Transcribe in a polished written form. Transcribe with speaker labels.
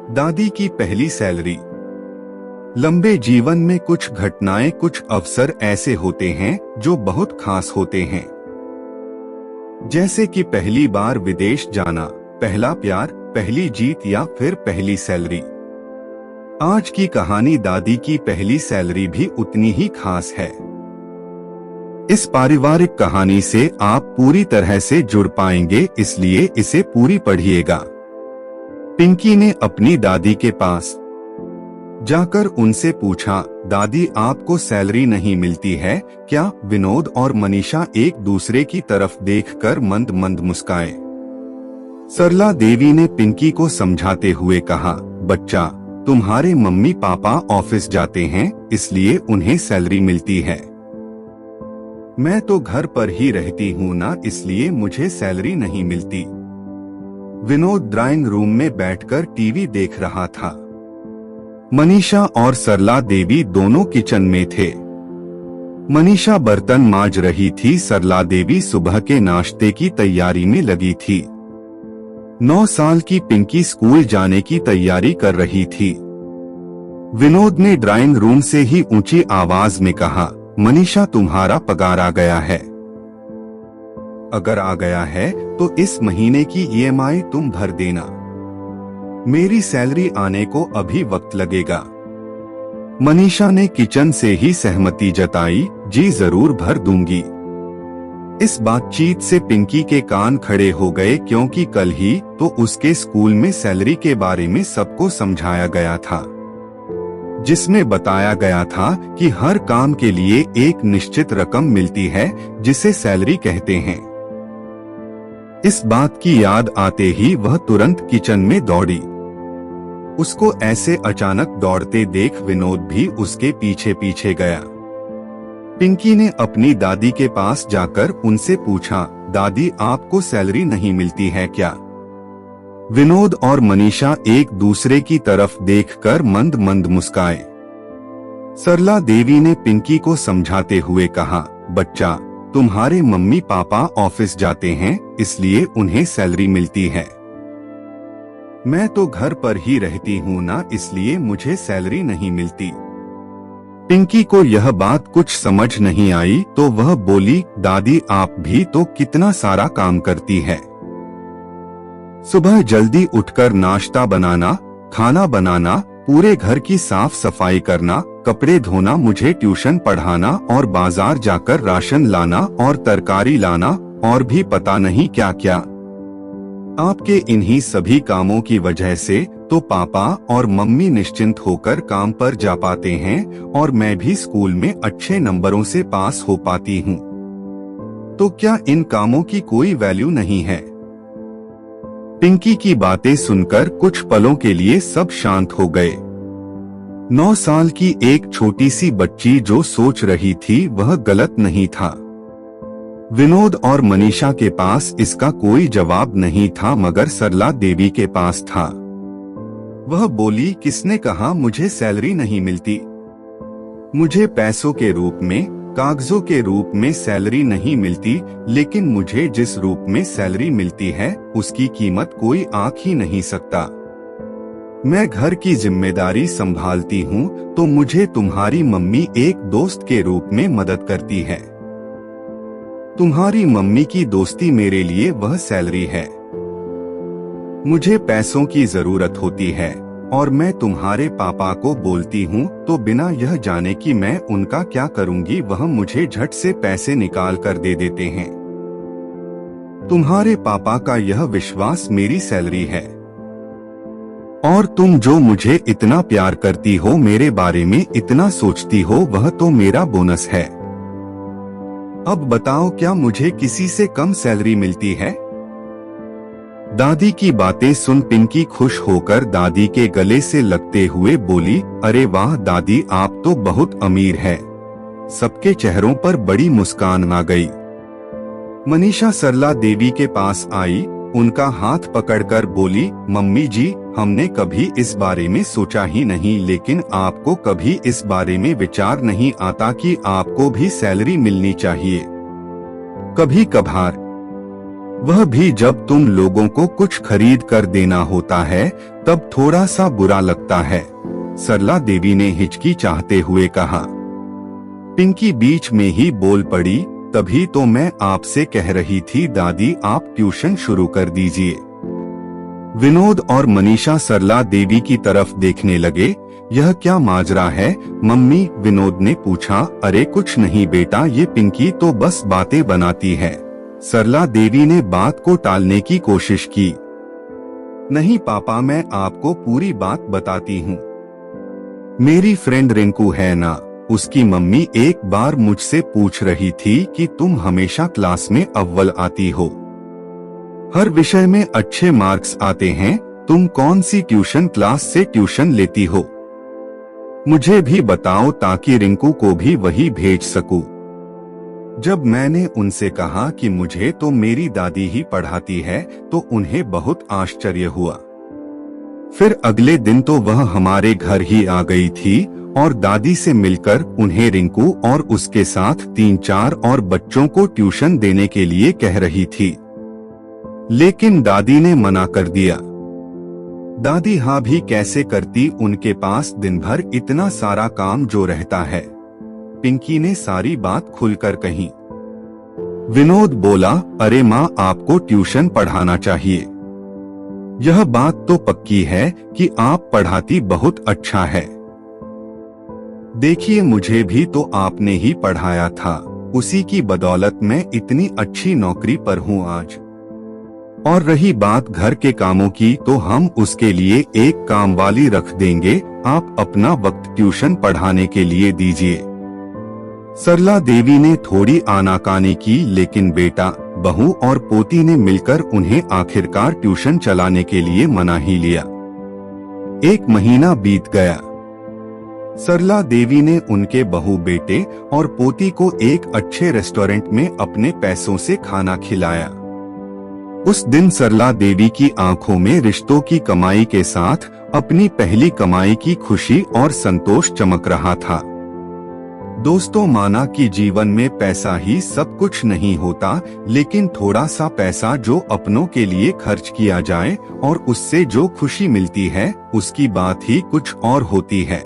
Speaker 1: दादी की पहली सैलरी। लंबे जीवन में कुछ घटनाएं, कुछ अवसर ऐसे होते हैं जो बहुत खास होते हैं। जैसे कि पहली बार विदेश जाना, पहला प्यार, पहली जीत या फिर पहली सैलरी। आज की कहानी दादी की पहली सैलरी भी उतनी ही खास है। इस पारिवारिक कहानी से आप पूरी तरह से जुड़ पाएंगे, इसलिए इसे पूरी पढ़िएगा। पिंकी ने अपनी दादी के पास जाकर उनसे पूछा, दादी आपको सैलरी नहीं मिलती है क्या? विनोद और मनीषा एक दूसरे की तरफ देखकर मंद मंद मुस्काए। सरला देवी ने पिंकी को समझाते हुए कहा, बच्चा, तुम्हारे मम्मी पापा ऑफिस जाते हैं इसलिए उन्हें सैलरी मिलती है। मैं तो घर पर ही रहती हूँ ना, इसलिए मुझे सैलरी नहीं मिलती। विनोद ड्राइंग रूम में बैठकर टीवी देख रहा था। मनीषा और सरला देवी दोनों किचन में थे। मनीषा बर्तन मांज रही थी, सरला देवी सुबह के नाश्ते की तैयारी में लगी थी। 9 साल की पिंकी स्कूल जाने की तैयारी कर रही थी। विनोद ने ड्राइंग रूम से ही ऊंची आवाज में कहा, मनीषा तुम्हारा पगार आ गया है। अगर आ गया है तो इस महीने की ईएमआई तुम भर देना। मेरी सैलरी आने को अभी वक्त लगेगा। मनीषा ने किचन से ही सहमति जताई, जी जरूर भर दूंगी। इस बातचीत से पिंकी के कान खड़े हो गए, क्योंकि कल ही तो उसके स्कूल में सैलरी के बारे में सबको समझाया गया था, जिसमें बताया गया था कि हर काम के लिए एक निश्चित रकम मिलती है जिसे सैलरी कहते हैं। इस बात की याद आते ही वह तुरंत किचन में दौड़ी। उसको ऐसे अचानक दौड़ते देख विनोद भी उसके पीछे पीछे गया। पिंकी ने अपनी दादी के पास जाकर उनसे पूछा, दादी आपको सैलरी नहीं मिलती है क्या? विनोद और मनीषा एक दूसरे की तरफ देखकर मंद मंद मुस्काए। सरला देवी ने पिंकी को समझाते हुए कहा, बच्चा, तुम्हारे मम्मी पापा ऑफिस जाते हैं इसलिए उन्हें सैलरी मिलती है। मैं तो घर पर ही रहती हूँ ना, इसलिए मुझे सैलरी नहीं मिलती। पिंकी को यह बात कुछ समझ नहीं आई तो वह बोली, दादी आप भी तो कितना सारा काम करती है। सुबह जल्दी उठकर नाश्ता बनाना, खाना बनाना, पूरे घर की साफ सफाई करना, कपड़े धोना, मुझे ट्यूशन पढ़ाना और बाजार जाकर राशन लाना और तरकारी लाना और भी पता नहीं क्या क्या। आपके इन्हीं सभी कामों की वजह से तो पापा और मम्मी निश्चिंत होकर काम पर जा पाते हैं और मैं भी स्कूल में अच्छे नंबरों से पास हो पाती हूँ। तो क्या इन कामों की कोई वैल्यू नहीं है? पिंकी की बातें सुनकर कुछ पलों के लिए सब शांत हो गए। 9 साल की एक छोटी सी बच्ची जो सोच रही थी वह गलत नहीं था। विनोद और मनीषा के पास इसका कोई जवाब नहीं था, मगर सरला देवी के पास था। वह बोली, किसने कहा मुझे सैलरी नहीं मिलती? मुझे पैसों के रूप में, कागजों के रूप में सैलरी नहीं मिलती, लेकिन मुझे जिस रूप में सैलरी मिलती है उसकी कीमत कोई आंक ही नहीं सकता। मैं घर की जिम्मेदारी संभालती हूँ तो मुझे तुम्हारी मम्मी एक दोस्त के रूप में मदद करती है। तुम्हारी मम्मी की दोस्ती मेरे लिए वह सैलरी है। मुझे पैसों की जरूरत होती है और मैं तुम्हारे पापा को बोलती हूँ तो बिना यह जाने कि मैं उनका क्या करूँगी वह मुझे झट से पैसे निकाल कर दे देते हैं। तुम्हारे पापा का यह विश्वास मेरी सैलरी है। और तुम जो मुझे इतना प्यार करती हो, मेरे बारे में इतना सोचती हो, वह तो मेरा बोनस है। अब बताओ, क्या मुझे किसी से कम सैलरी मिलती है? दादी की बातें सुन पिंकी खुश होकर दादी के गले से लगते हुए बोली, अरे वाह दादी, आप तो बहुत अमीर है। सबके चेहरों पर बड़ी मुस्कान आ गई। मनीषा सरला देवी के पास आई, उनका हाथ पकड़कर बोली, मम्मी जी, हमने कभी इस बारे में सोचा ही नहीं, लेकिन आपको कभी इस बारे में विचार नहीं आता कि आपको भी सैलरी मिलनी चाहिए? कभी कभार वह भी जब तुम लोगों को कुछ खरीद कर देना होता है तब थोड़ा सा बुरा लगता है, सरला देवी ने हिचकिचाते हुए कहा। पिंकी बीच में ही बोल पड़ी, तभी तो मैं आपसे कह रही थी दादी आप ट्यूशन शुरू कर दीजिए। विनोद और मनीषा सरला देवी की तरफ देखने लगे। यह क्या माजरा है मम्मी? विनोद ने पूछा। अरे कुछ नहीं बेटा, ये पिंकी तो बस बातें बनाती है। सरला देवी ने बात को टालने की कोशिश की। नहीं पापा, मैं आपको पूरी बात बताती हूँ। मेरी फ्रेंड रिंकू है ना, उसकी मम्मी एक बार मुझसे पूछ रही थी कि तुम हमेशा क्लास में अव्वल आती हो, हर विषय में अच्छे मार्क्स आते हैं, तुम कौन सी ट्यूशन क्लास से ट्यूशन लेती हो? मुझे भी बताओ ताकि रिंकू को भी वही भेज सकूं। जब मैंने उनसे कहा कि मुझे तो मेरी दादी ही पढ़ाती है तो उन्हें बहुत आश्चर्य हुआ। फिर अगले दिन तो वह हमारे घर ही आ गई थी और दादी से मिलकर उन्हें रिंकू और उसके साथ 3-4 और बच्चों को ट्यूशन देने के लिए कह रही थी, लेकिन दादी ने मना कर दिया। दादी हाँ भी कैसे करती, उनके पास दिन भर इतना सारा काम जो रहता है। पिंकी ने सारी बात खुलकर कही। विनोद बोला, अरे माँ आपको ट्यूशन पढ़ाना चाहिए। यह बात तो पक्की है कि आप पढ़ाती बहुत अच्छा है। देखिए मुझे भी तो आपने ही पढ़ाया था, उसी की बदौलत मैं इतनी अच्छी नौकरी पर हूँ आज। और रही बात घर के कामों की तो हम उसके लिए एक काम वाली रख देंगे, आप अपना वक्त ट्यूशन पढ़ाने के लिए दीजिए। सरला देवी ने थोड़ी आनाकानी की, लेकिन बेटा, बहू और पोती ने मिलकर उन्हें आखिरकार ट्यूशन चलाने के लिए मना ही लिया। 1 महीना बीत गया। सरला देवी ने उनके बहू बेटे और पोती को एक अच्छे रेस्टोरेंट में अपने पैसों से खाना खिलाया। उस दिन सरला देवी की आंखों में रिश्तों की कमाई के साथ अपनी पहली कमाई की खुशी और संतोष चमक रहा था। दोस्तों, माना कि जीवन में पैसा ही सब कुछ नहीं होता, लेकिन थोड़ा सा पैसा जो अपनों के लिए खर्च किया जाए और उससे जो खुशी मिलती है, उसकी बात ही कुछ और होती है।